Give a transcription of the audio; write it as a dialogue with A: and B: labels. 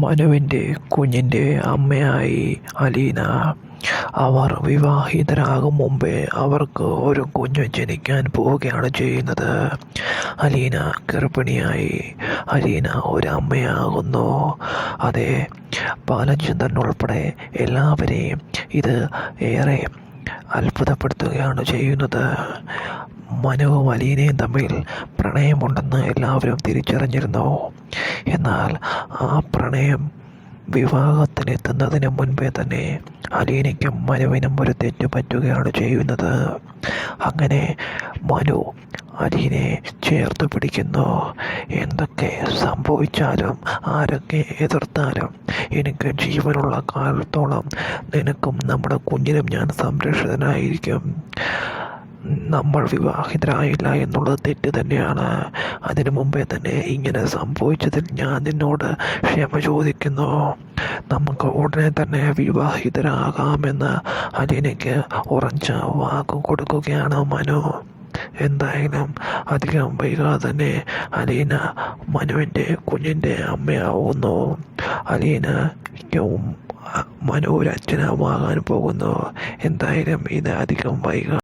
A: മനുവിൻ്റെ കുഞ്ഞിൻ്റെ അമ്മയായി അലീന. അവർ വിവാഹിതരാകും മുമ്പേ അവർക്ക് ഒരു കുഞ്ഞ് ജനിക്കാൻ പോവുകയാണ് ചെയ്യുന്നത്. അലീന ഗർഭിണിയായി. അലീന ഒരു അമ്മയാകുന്നു. അതെ, ബാലചന്ദ്രൻ ഉൾപ്പെടെ എല്ലാവരെയും ഇത് ഏറെ അത്ഭുതപ്പെടുത്തുകയാണ് ചെയ്യുന്നത്. മനുവും അലീനയും തമ്മിൽ പ്രണയമുണ്ടെന്ന് എല്ലാവരും തിരിച്ചറിഞ്ഞിരുന്നു. എന്നാൽ ആ പ്രണയം വിവാഹത്തിനെത്തുന്നതിന് മുൻപേ തന്നെ അലീനയ്ക്കും മനുവിനും ഒരു തെറ്റ് പറ്റുകയാണ് ചെയ്യുന്നത്. അങ്ങനെ മനു അലീനയെ ചേർത്ത് പിടിക്കുന്നു. എന്തൊക്കെ സംഭവിച്ചാലും ആരൊക്കെ എതിർത്താലും എനിക്ക് ജീവനുള്ള കാലത്തോളം നിനക്കും നമ്മുടെ കുഞ്ഞിനും ഞാൻ സംരക്ഷിതനായിരിക്കും. നമ്മൾ വിവാഹിതരായില്ല എന്നുള്ളത് തെറ്റ് തന്നെയാണ്. അതിനു മുമ്പേ തന്നെ ഇങ്ങനെ സംഭവിച്ചതിൽ ഞാൻ നിന്നോട് ക്ഷമ ചോദിക്കുന്നു. നമുക്ക് ഉടനെ തന്നെ വിവാഹിതരാകാമെന്ന് അലീനയ്ക്ക് ഉറച്ച വാക്ക് കൊടുക്കുകയാണ് മനു. എന്തായാലും അധികം വൈകാതെ തന്നെ അലീന മനുവിൻ്റെ കുഞ്ഞിൻ്റെ അമ്മയാവുന്നു. അലീനയ്ക്കും മനു ഒരു അച്ഛനാവാൻ പോകുന്നു. എന്തായാലും ഇത് അധികം വൈകാതെ